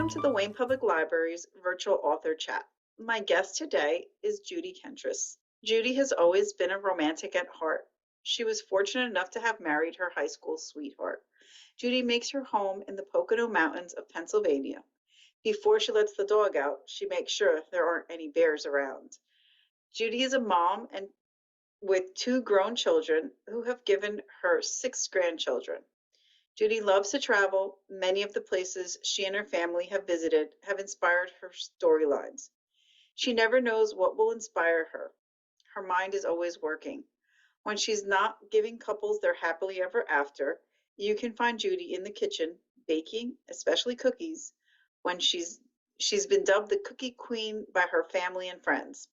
Welcome to the Wayne Public Library's virtual author chat. My guest today is Judy Kentrus. Judy has always been a romantic at heart. She was fortunate enough to have married her high school sweetheart. Judy makes her home in the Pocono Mountains of Pennsylvania. Before she lets the dog out, she makes sure there aren't any bears around. Judy is a mom and with two grown children who have given her six grandchildren. Judy loves to travel. Many of the places she and her family have visited have inspired her storylines. She never knows what will inspire her. Her mind is always working. When she's not giving couples their happily ever after, you can find Judy in the kitchen baking, especially cookies, when she's been dubbed the cookie queen by her family and friends.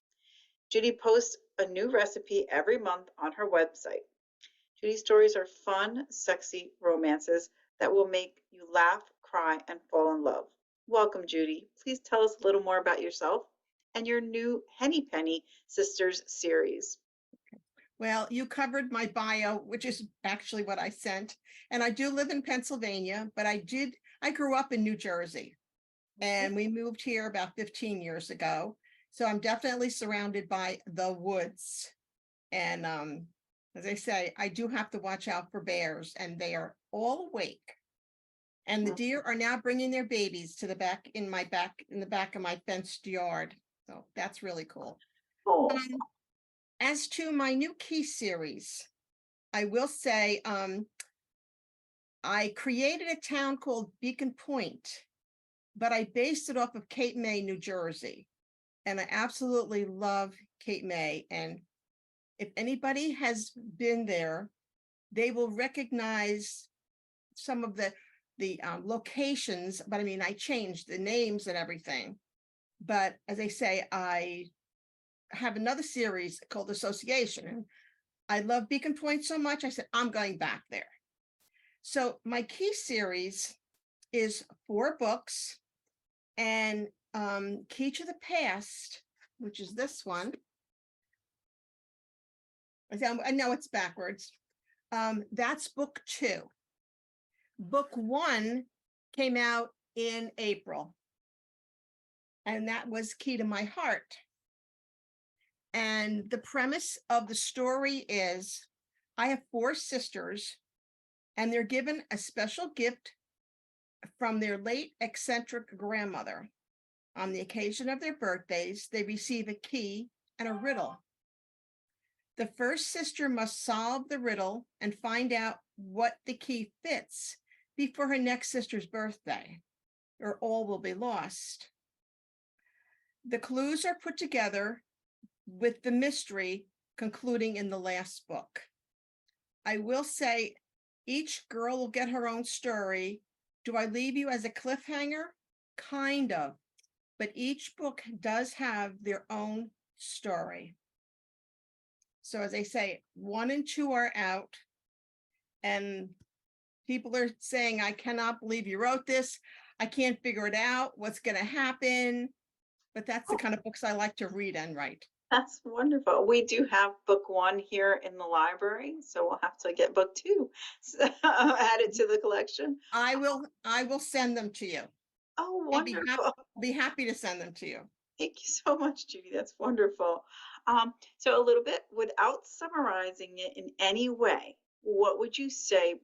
Judy posts a new recipe every month on her website. Judy's stories are fun, sexy romances that will make you laugh, cry, and fall in love. Welcome, Judy. Please tell us a little more about yourself and your new Henny Penny Sisters series. Well, you covered my bio, which is actually what I sent. And I do live in Pennsylvania, but I grew up in New Jersey and we moved here about 15 years ago. So I'm definitely surrounded by the woods. And as I say, I do have to watch out for bears and they are all awake. And the deer are now bringing their babies to the back in the back of my fenced yard. So that's really cool. Oh, As to my new key series, I will say I created a town called Beacon Point, but I based it off of Cape May, New Jersey. And I absolutely love Cape May. And if anybody has been there, they will recognize some of the locations, but I mean, I changed the names and everything. But as I say, I have another series called Association. And I love Beacon Point so much, I said, I'm going back there. So my key series is 4 books, and Key to the Past, which is this one. I know it's backwards. That's book 2. Book 1 came out in April, and that was Key to My Heart. And the premise of the story is I have 4 sisters, and they're given a special gift from their late eccentric grandmother. On the occasion of their birthdays, they receive a key and a riddle. The first sister must solve the riddle and find out what the key fits before her next sister's birthday, or all will be lost. The clues are put together with the mystery concluding in the last book. I will say each girl will get her own story. Do I leave you as a cliffhanger? Kind of, but each book does have their own story. So as I say, 1 and 2 are out, and people are saying, I cannot believe you wrote this. I can't figure it out. What's going to happen? But that's the kind of books I like to read and write. that's wonderful. We do have book 1 here in the library, so we'll have to get book 2 added to the collection. I will send them to you. Oh, I'll wonderful. be happy to send them to you. Thank you so much, Judy. That's wonderful. So a little bit, without summarizing it in any way, what would you say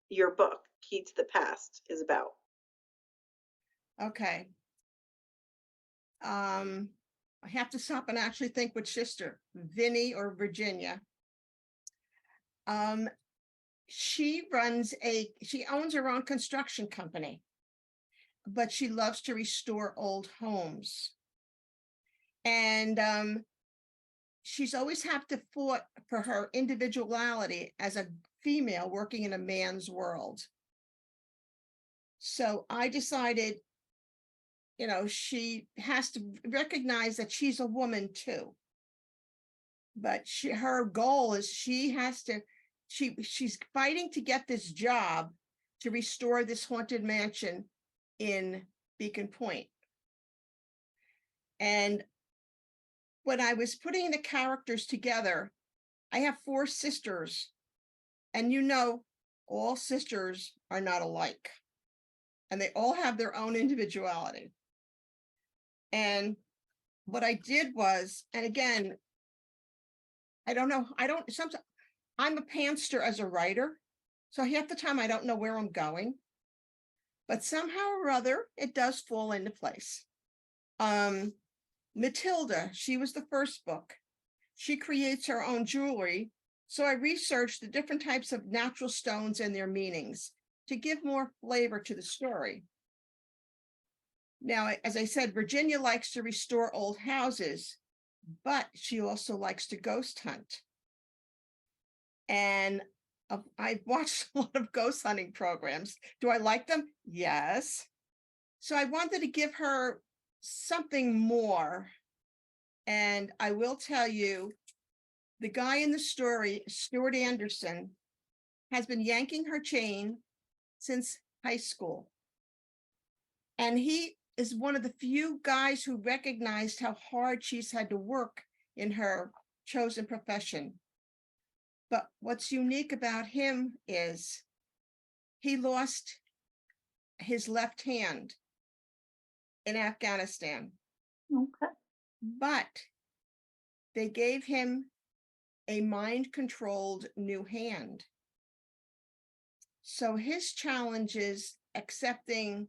your book, Key to the Past, is about? Okay. I have to stop and actually think which sister, Vinny or Virginia. She owns her own construction company, but she loves to restore old homes. And she's always have to fought for her individuality as a female working in a man's world. So I decided, she has to recognize that she's a woman too. But her goal is she's fighting to get this job to restore this haunted mansion in Beacon Point. And when I was putting the characters together, I have 4 sisters, and all sisters are not alike. and they all have their own individuality. And what I did was, and again, I don't know, sometimes I'm a pantser as a writer, so half the time I don't know where I'm going, but somehow or other it does fall into place. Matilda, she was the first book. She creates her own jewelry, so I researched the different types of natural stones and their meanings to give more flavor to the story. Now, as I said, Virginia likes to restore old houses, but she also likes to ghost hunt. And I've watched a lot of ghost hunting programs. Do I like them? Yes. So I wanted to give her something more. And I will tell you, the guy in the story, Stuart Anderson, has been yanking her chain since high school. And he is one of the few guys who recognized how hard she's had to work in her chosen profession. But what's unique about him is he lost his left hand in Afghanistan, Okay. but they gave him a mind-controlled new hand. So his challenge is accepting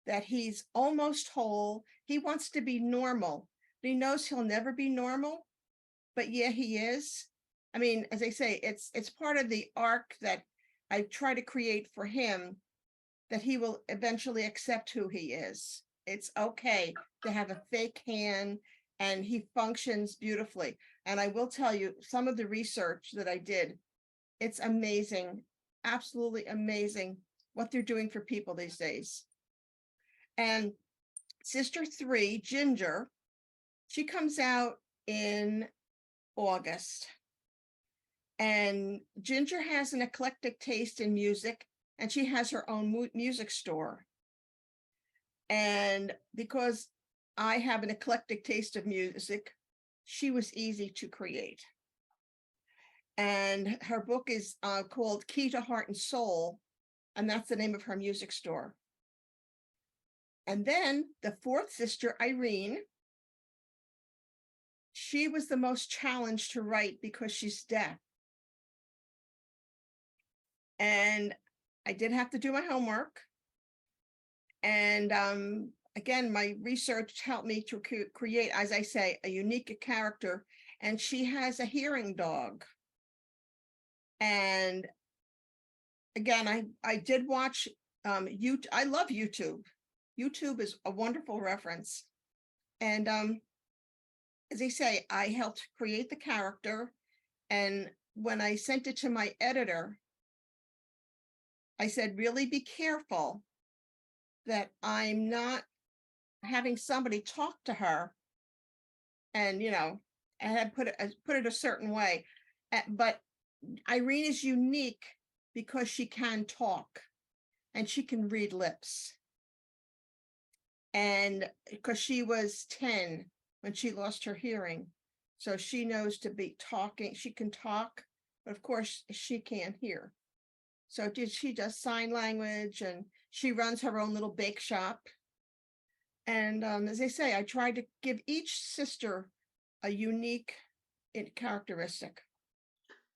that he's almost whole. He wants to be normal, but he knows he'll never be normal, but yeah, he is. I mean, as I say, it's part of the arc that I try to create for him, that he will eventually accept who he is. It's okay to have a fake hand, and he functions beautifully. And I will tell you, some of the research that I did, it's amazing, absolutely amazing what they're doing for people these days. And Sister 3, Ginger, she comes out in August. And Ginger has an eclectic taste in music, and she has her own music store. And because I have an eclectic taste of music, she was easy to create. And her book is called Key to Heart and Soul, and that's the name of her music store. And then the fourth sister, Irene, she was the most challenged to write because she's deaf. And I did have to do my homework. And again, my research helped me to create, as I say, a unique character. And she has a hearing dog. And again, I did watch YouTube. I love YouTube. YouTube is a wonderful reference. And as I say, I helped create the character. And when I sent it to my editor, I said, really be careful that I'm not having somebody talk to her and, and had put it a certain way. But Irene is unique because she can talk and she can read lips. And because she was 10 when she lost her hearing, so she knows to be talking. She can talk, but of course she can't hear. So she does sign language, and she runs her own little bake shop. And as I say, I tried to give each sister a unique characteristic.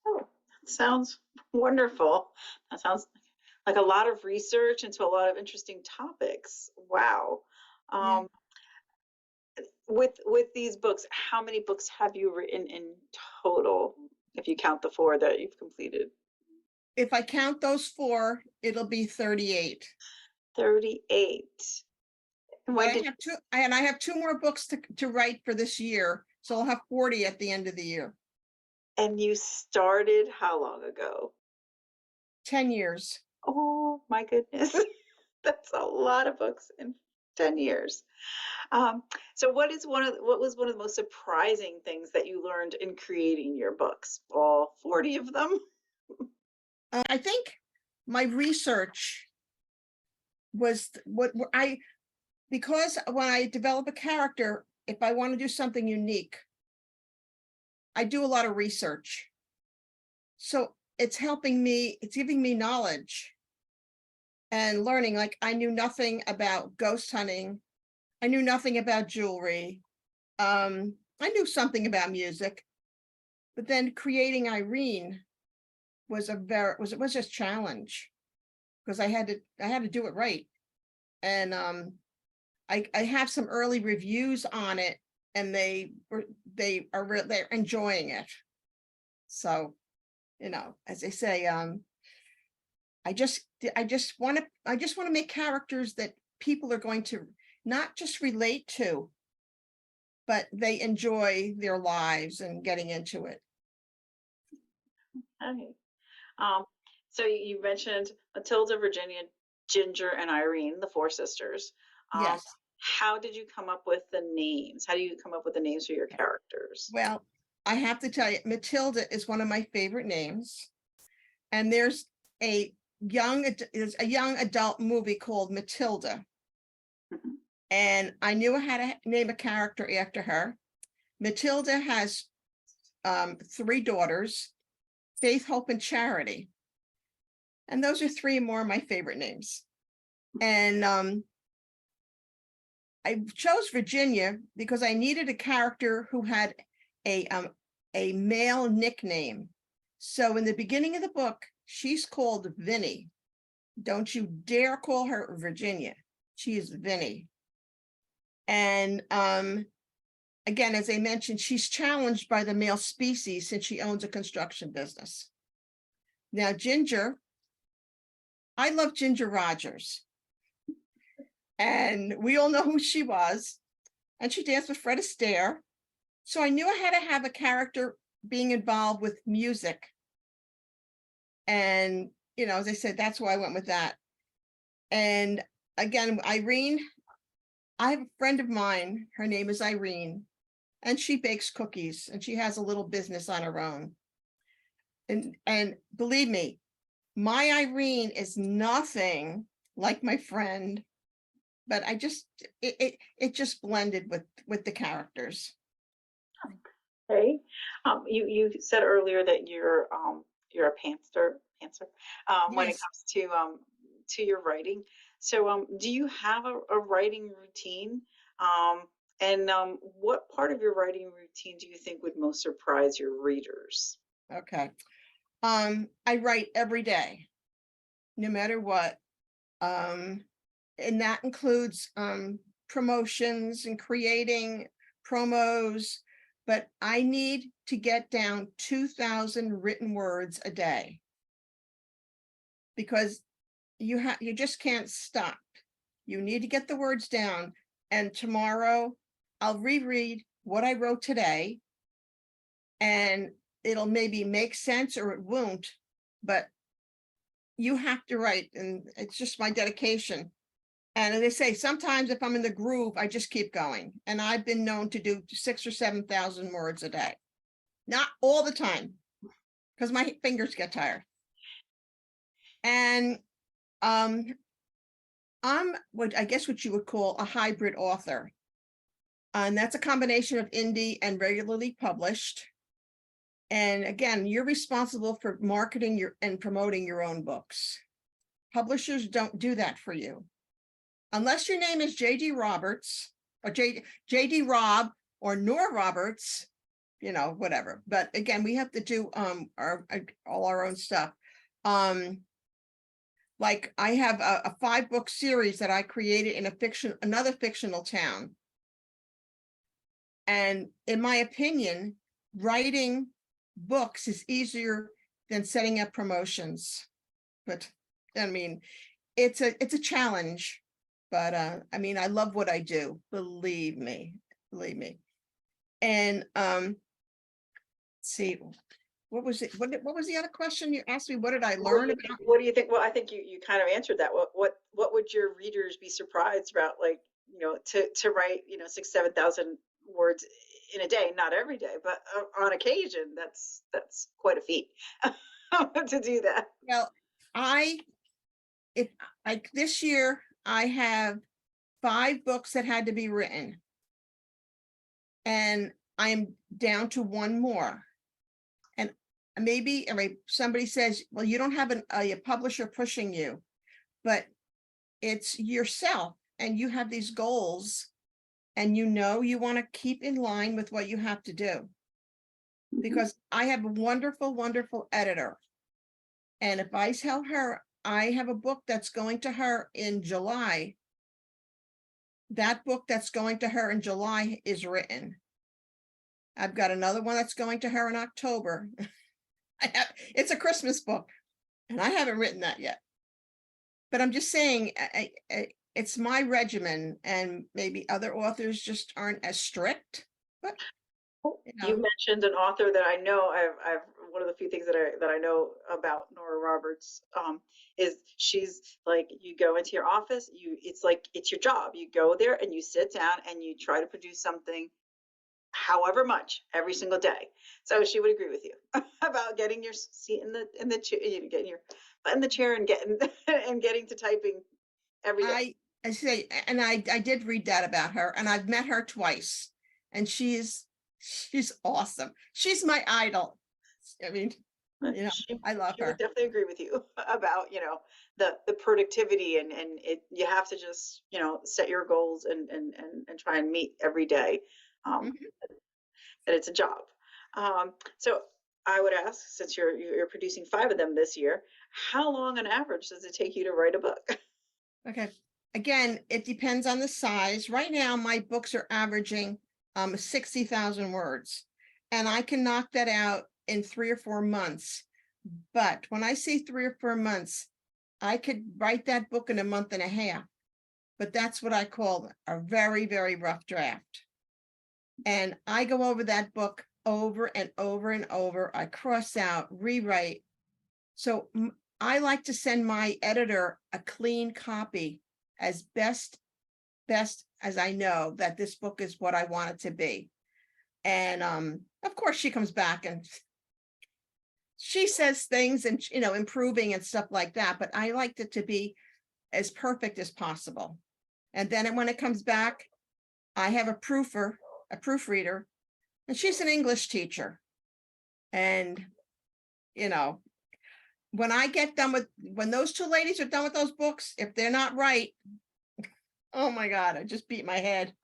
Oh, that sounds wonderful. That sounds like a lot of research into a lot of interesting topics. Wow. Yeah. With these books, how many books have you written in total, if you count the 4 that you've completed? If I count those 4, it'll be 38. 38. And But when I did have two, and I have 2 more books to write for this year, so I'll have 40 at the end of the year. and you started how long ago? 10 years. Oh my goodness. That's a lot of books in 10 years. So what was one of the most surprising things that you learned in creating your books? All 40 of them? I think my research was because when I develop a character, if I want to do something unique, I do a lot of research. So it's helping me, it's giving me knowledge. and learning. Like, I knew nothing about ghost hunting. I knew nothing about jewelry. I knew something about music, but then creating Irene was a challenge, because I had to do it right. And I have some early reviews on it, and they're enjoying it. So, as they say, I just want to make characters that people are going to not just relate to, but they enjoy their lives and getting into it. Okay. Um, so you mentioned Matilda, Virginia, Ginger, and Irene, the four sisters. Um, Yes. how did you come up with the names? How do you come up with the names for your characters? Well, I have to tell you, Matilda is one of my favorite names. And there's a there's a young adult movie called Matilda. Mhm. And I knew how to name a character after her. Matilda has three daughters, Faith, Hope, and Charity. And those are three more of my favorite names. And I chose Virginia because I needed a character who had a male nickname. So in the beginning of the book, she's called Vinny. Don't you dare call her Virginia. She is Vinny. And again, as I mentioned, she's challenged by the male species since she owns a construction business. Now, Ginger, I love Ginger Rogers. And we all know who she was. And she danced with Fred Astaire. So I knew I had to have a character being involved with music. And, as I said, that's why I went with that. And again, Irene, I have a friend of mine, her name is Irene, and she bakes cookies, and she has a little business on her own. And believe me, my Irene is nothing like my friend, but it just blended with the characters. Okay. You said earlier that you're a pantser when it Yes. comes to your writing. So do you have a writing routine? And what part of your writing routine do you think would most surprise your readers? Okay. I write every day, no matter what. Um, and that includes promotions and creating promos, but I need to get down 2,000 written words a day, because you just can't stop. You need to get the words down, and tomorrow I'll reread what I wrote today, and it'll maybe make sense or it won't, but you have to write, and it's just my dedication. And as they say, sometimes if I'm in the groove, I just keep going. And I've been known to do 6,000 or 7,000 words a day. Not all the time, because my fingers get tired. And I'm what you would call a hybrid author. And that's a combination of indie and regularly published. And again, you're responsible for marketing and promoting your own books. Publishers don't do that for you. Unless your name is J.D. Roberts or J.D. Robb or Nora Roberts, whatever. But again, we have to do all our own stuff. Like I have a 5-book series that I created in another fictional town. And in my opinion, writing books is easier than setting up promotions. But I mean, it's a challenge. But I mean, I love what I do, believe me. And see, what was it? What was the other question you asked me? What did I learn about? What do you think? Well, I think you kind of answered that. What would your readers be surprised about? Like, to write, 6, 7,000 words in a day, not every day, but on occasion, that's quite a feat to do that. Well, like this year, I have 5 books that had to be written, and I'm down to 1 more. And maybe somebody says, well, you don't have a publisher pushing you, but it's yourself, and you have these goals, and you know you want to keep in line with what you have to do. Because I have a wonderful, wonderful editor. And if I tell her I have a book that's going to her in July, that book that's going to her in July is written. I've got another one that's going to her in October. It's a Christmas book, and I haven't written that yet. But I'm just saying, it's my regimen, and maybe other authors just aren't as strict. But You mentioned an author that I know. I've one of the few things that I know about Nora Roberts is she's like, you go into your office, it's like it's your job. You go there and you sit down and you try to produce something, however much, every single day. So she would agree with you about getting your seat in the chair, getting your butt in the chair and getting and getting to typing every day. I say, and I did read that about her, and I've met her twice, and she's awesome. She's my idol. I mean, I love She would her. definitely agree with you about, the productivity and you have to just, set your goals and try and meet every day. Mhm. That it's a job. So I would ask, since you're producing 5 of them this year, how long on average does it take you to write a book? Okay. Again, it depends on the size. Right now, my books are averaging 60,000 words, and I can knock that out in 3 or 4 months. But when I say 3 or 4 months, I could write that book in a month and a half. But that's what I call a very, very rough draft. And I go over that book over and over and over. I cross out, rewrite. So I like to send my editor a clean copy as best as I know that this book is what I want it to be. And of course she comes back and she says things and improving and stuff like that, but I liked it to be as perfect as possible. And then when it comes back, I have a proofreader, and she's an English teacher. And when I get done when those two ladies are done with those books, if they're not right, oh my God, I just beat my head.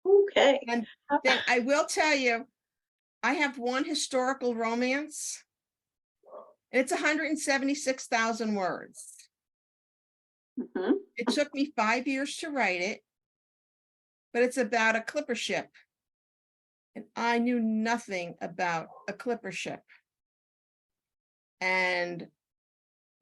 Okay. And then I will tell you, I have one historical romance. It's 176,000 words. Mhm. It took me 5 years to write it, but it's about a clipper ship. And I knew nothing about a clipper ship. And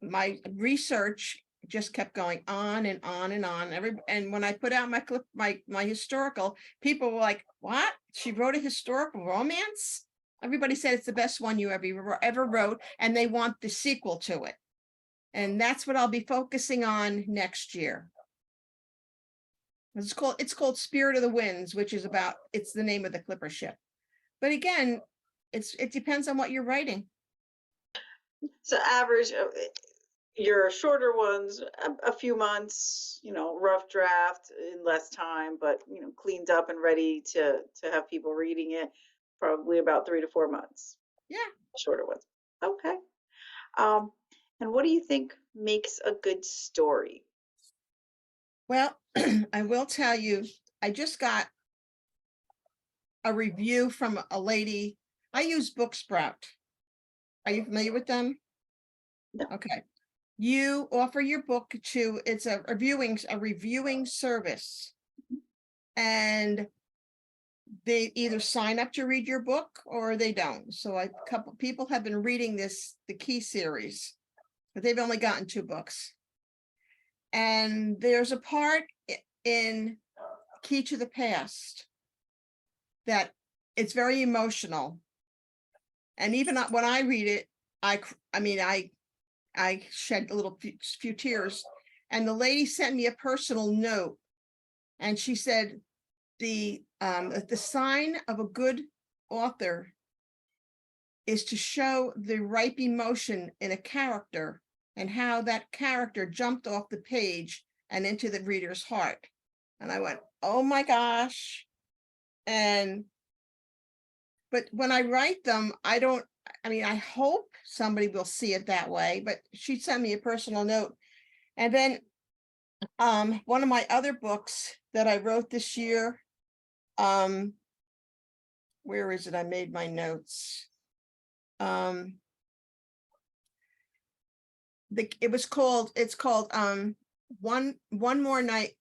my research just kept going on and on and on. And when I put out my historical, people were like, "What? She wrote a historical romance?" Everybody said it's the best one you ever wrote, and they want the sequel to it. And that's what I'll be focusing on next year. It's called Spirit of the Winds, which is it's the name of the clipper ship. But again, it depends on what you're writing. So average, your shorter ones, a few months, rough draft in less time, but cleaned up and ready to have people reading it, probably about 3 to 4 months. Yeah. Shorter ones. Okay. Um, and what do you think makes a good story? Well, I will tell you, I just got a review from a lady. I use Booksprout. Are you familiar with them? No. Okay. You offer your book to, it's a reviewing service. And they either sign up to read your book or they don't. So a couple people have been reading the Key series, but they've only gotten 2 books. And there's a part in Key to the Past that it's very emotional. And even when I read it, I shed a little few tears. And the lady sent me a personal note, and she said the sign of a good author is to show the ripe emotion in a character and how that character jumped off the page and into the reader's heart. And I went, oh my gosh. But when I write them, I hope somebody will see it that way, but she sent me a personal note. And then one of my other books that I wrote this year, where is it? I made my notes. It's called One More Night,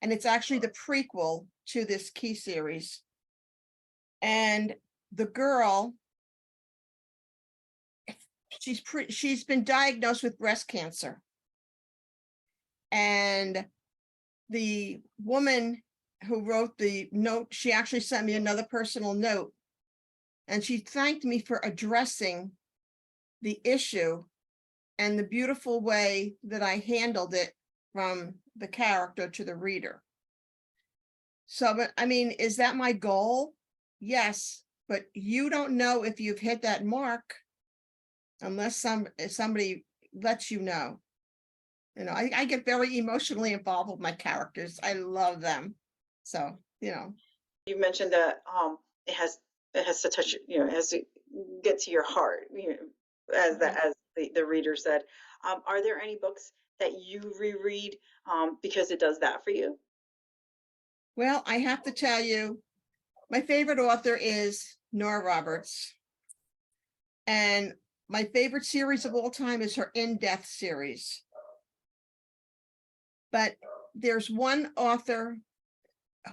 and it's actually the prequel to this key series. And the girl, she's been diagnosed with breast cancer, and the woman who wrote the note, she actually sent me another personal note, and she thanked me for addressing the issue and the beautiful way that I handled it from the character to the reader. So, but I mean, is that my goal? Yes, but you don't know if you've hit that mark unless somebody lets you know. You know, I get very emotionally involved with my characters. I love them. So, you know. You mentioned that it has to touch, you know, it has to get to your heart, you know, as the reader said. Are there any books that you reread because it does that for you? Well, I have to tell you, my favorite author is Nora Roberts. And my favorite series of all time is her In Death series. But there's one author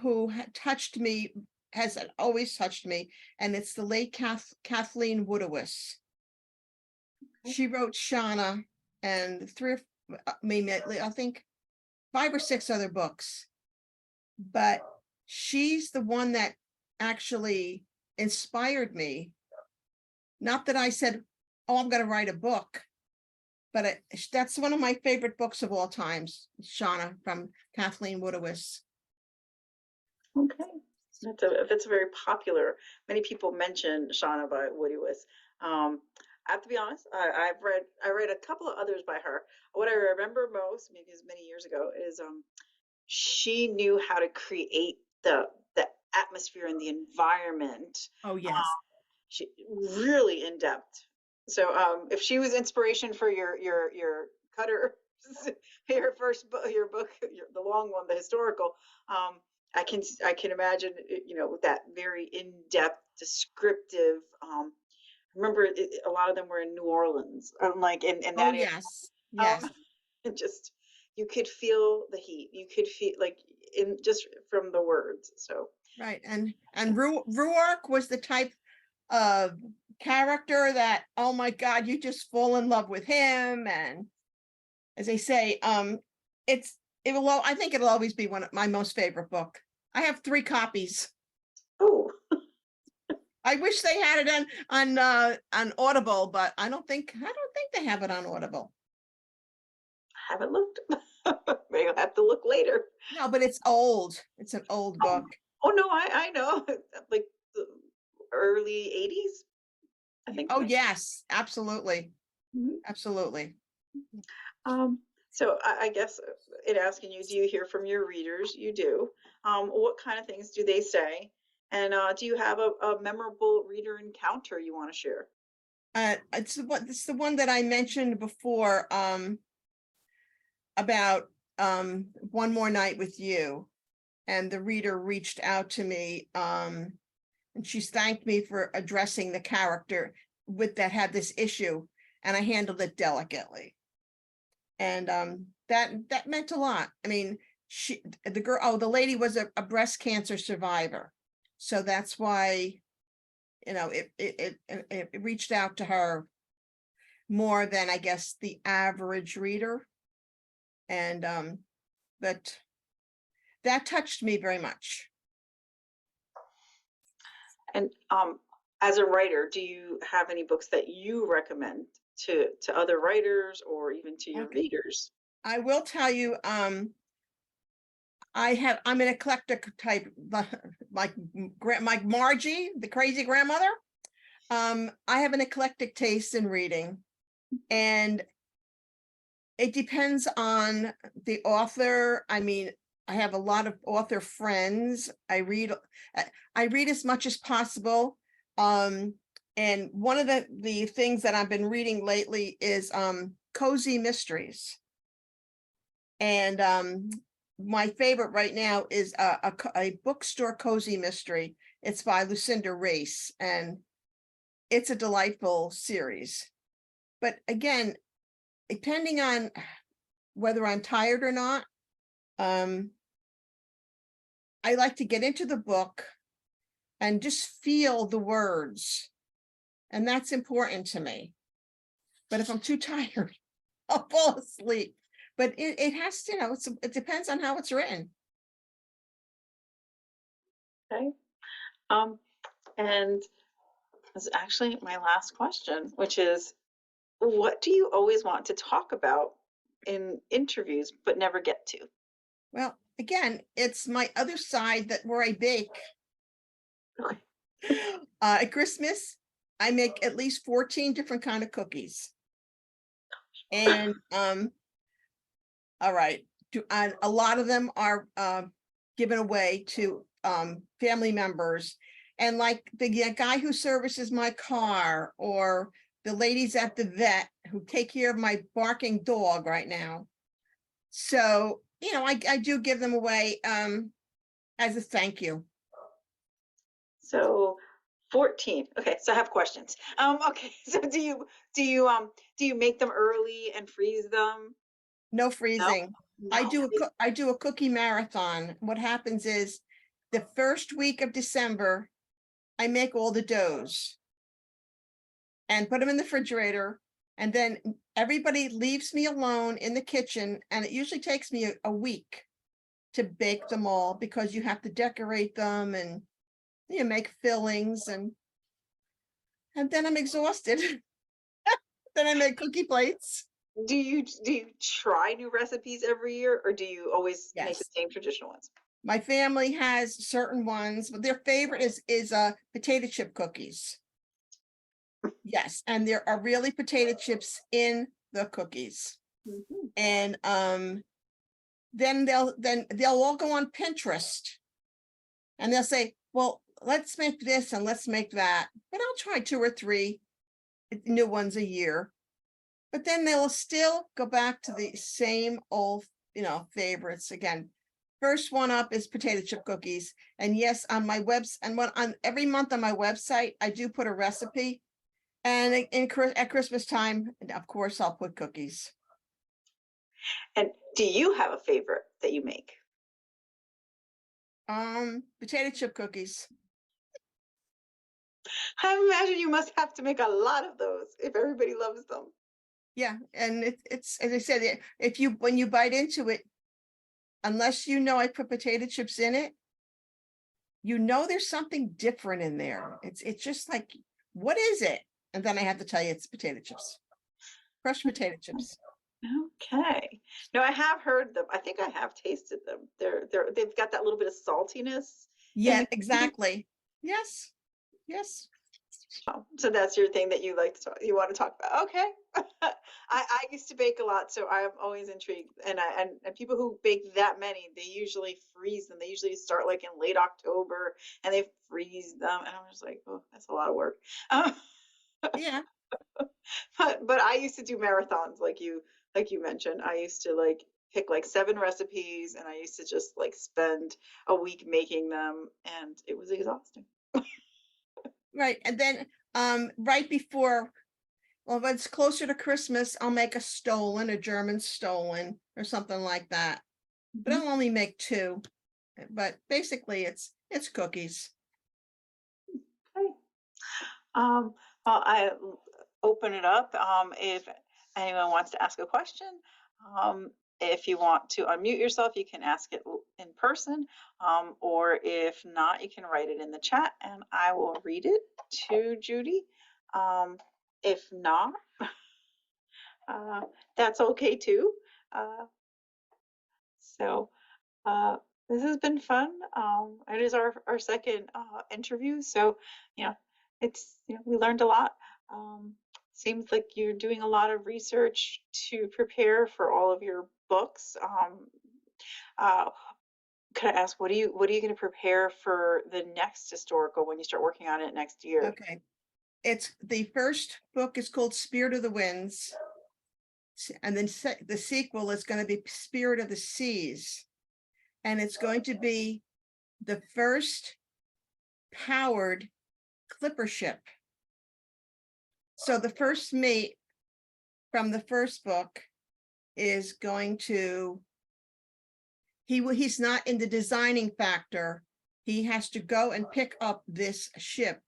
who touched me, has always touched me, and it's the late Kathleen Woodiwiss. She wrote Shauna and I think 5 or 6 other books. But she's the one that actually inspired me. Not that I said, oh, I'm going to write a book, but that's one of my favorite books of all times, Shauna, from Kathleen Woodiwiss. Okay, that's a very popular. Many people mention Shauna by Woody Wiss. I have to be honest. I read a couple of others by her. What I remember most, because many years ago, is she knew how to create the atmosphere and the environment. Oh, yes. She really in depth. So if she was inspiration for your cutter, your first book, the long one, the historical, I can imagine, you know, that very in depth, descriptive. Remember, a lot of them were in New Orleans, like in Oh, that area. yes. Yes. It just you could feel the heat. You could feel like in just from the words. So Right. And Ruark was the type of character that, oh my God, you just fall in love with him. And as they say, I think it'll always be one of my most favorite book. I have 3 copies. oh, I wish they had it on Audible, but I don't think they have it on Audible. haven't looked. Maybe I'll have to look later. No, but it's old. It's an old book. Oh no, I know, like the early '80s, I think. Oh, yes, absolutely. Mhm. Absolutely. So I guess in asking you, do you hear from your readers? You do. What kind of things do they say? And do you have a memorable reader encounter you want to share? It's the one that I mentioned before, about One More Night with You. And the reader reached out to me, and she's thanked me for addressing the character that had this issue, and I handled it delicately. And that meant a lot. I mean, the lady was a breast cancer survivor, so that's why, you know, it reached out to her more than, I guess, the average reader. And that touched me very much. And as a writer, do you have any books that you recommend to other writers or even to your Okay. readers? I will tell you, I'm an eclectic type, like Margie, the crazy grandmother. I have an eclectic taste in reading, and it depends on the author. I mean, I have a lot of author friends. I read as much as possible. And one of the things that I've been reading lately is cozy mysteries. And my favorite right now is a bookstore cozy mystery. It's by Lucinda Race, and it's a delightful series. But again, depending on whether I'm tired or not, I like to get into the book and just feel the words. And that's important to me. But if I'm too tired, I'll fall asleep. But it has to, it depends on how it's written. Okay. Um, and this is actually my last question, which is, what do you always want to talk about in interviews but never get to? Well, again, it's my other side that where I bake. Okay. At Christmas, I make at least 14 different kind of cookies. And all right, and a lot of them are given away to family members. And like the guy who services my car, or the ladies at the vet who take care of my barking dog right now. So, I do give them away as a thank you. So 14. Okay, so I have questions. Okay, so do you make them early and freeze them? No No? freezing. No. I do a cookie marathon. What happens is the first week of December, I make all the doughs and put them in the refrigerator. And then everybody leaves me alone in the kitchen. And it usually takes me a week to bake them all, because you have to decorate them and make fillings, and then I'm exhausted. Then I make cookie plates. Do you try new recipes every year, or do you always make the Yes. same traditional ones? My family has certain ones, but their favorite is potato chip cookies. Yes, and there are really potato chips in the cookies. Mhm. And then they'll all go on Pinterest and they'll say, well, let's make this and let's make that. But I'll try 2 or 3 new ones a year. But then they'll still go back to the same old, favorites again. First one up is potato chip cookies. And yes, on my and on every month on my website, I do put a recipe. And at Christmas time, of course, I'll put cookies. And do you have a favorite that you make? Potato chip cookies. I imagine you must have to make a lot of those if everybody loves them. Yeah, and it's as I said, if you when you bite into it, unless I put potato chips in it, there's something different in there. It's just like, what is it? And then I have to tell you it's potato chips, crushed potato chips. Okay. No, I have heard them. I think I have tasted them. They've got that little bit of saltiness in Yeah, the cookie. exactly. Yes, yes. So that's your thing that you like to talk, you want to talk about. Okay. I used to bake a lot, so I'm always intrigued. And people who bake that many, they usually freeze them. They usually start like in late October and they freeze them. And I'm just like, oh, that's a lot of work. Um, Yeah, but I used to do marathons like you mentioned. I used to like pick like 7 recipes and I used to just like spend a week making them and it was exhausting. right. And then right before, well, when it's closer to Christmas, I'll make a German stollen or something like that. But Mhm. I'll only make 2. But basically it's cookies. Okay. Um, well, open it up if anyone wants to ask a question. Um, if you want to unmute yourself, you can ask it in person, or if not, you can write it in the chat and I will read it to Judy. Um, if not, uh, that's okay too. Uh, so uh, this has been fun. It is our second interview, so you know, we learned a lot. Um, Seems like you're doing a lot of research to prepare for all of your books. Uh, could I ask, what are you going to prepare for the next historical when you start working on it next year? Okay. It's the first book is called Spirit of the Winds, and then the sequel is going to be Spirit of the Seas, and it's going to be the first powered clipper ship. So the first mate from the first book is going to, he's not in the designing factor. He has to go and pick up this ship.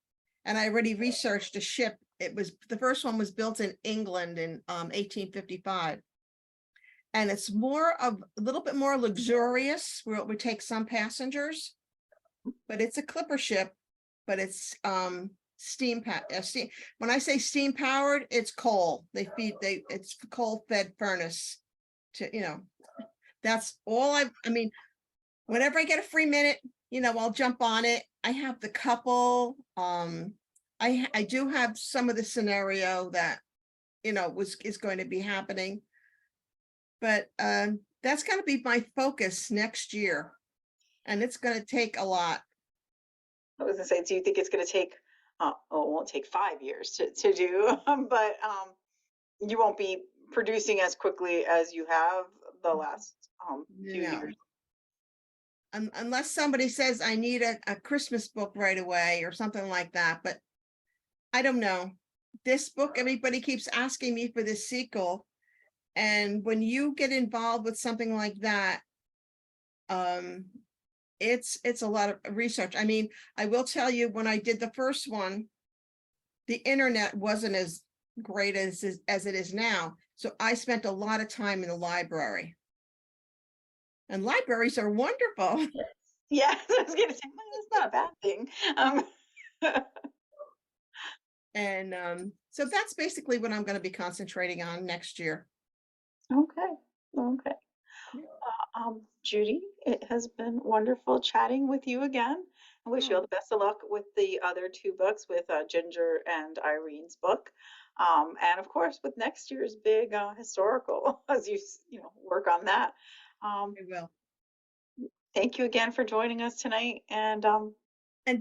And I already researched a ship. It was, the first one was built in England in 1855. And it's more of a little bit more luxurious, where it would take some passengers, but it's a clipper ship, but it's steam. When I say steam powered, it's coal. It's coal fed furnace to, that's all I mean, whenever I get a free minute, I'll jump on it. I have the couple. I do have some of the scenario that, is going to be happening. But that's going to be my focus next year. And it's going to take a lot. I was gonna say, do you think it's gonna take, it won't take 5 years to do, but you won't be producing as quickly as you have the last few years? Unless somebody says I need a Christmas book right away or something like that. But I don't know. This book, everybody keeps asking me for this sequel. And when you get involved with something like that, it's a lot of research. I mean, I will tell you, when I did the first one, the internet wasn't as great as it is now. So I spent a lot of time in the library. And libraries are wonderful. Yeah, I was gonna say, that's not a bad thing. And so that's basically what I'm going to be concentrating on next year. Okay. Judy, it has been wonderful chatting with you again. I wish you all the best of luck with the other two books, with Ginger and Irene's book. And of course, with next year's big historical, as you work on that. I will. Thank you again for joining us tonight. And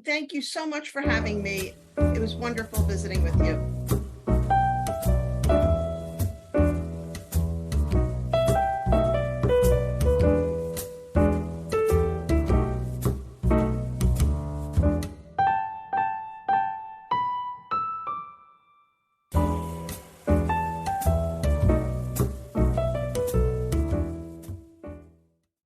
thank you so much for having me. It was wonderful visiting with you.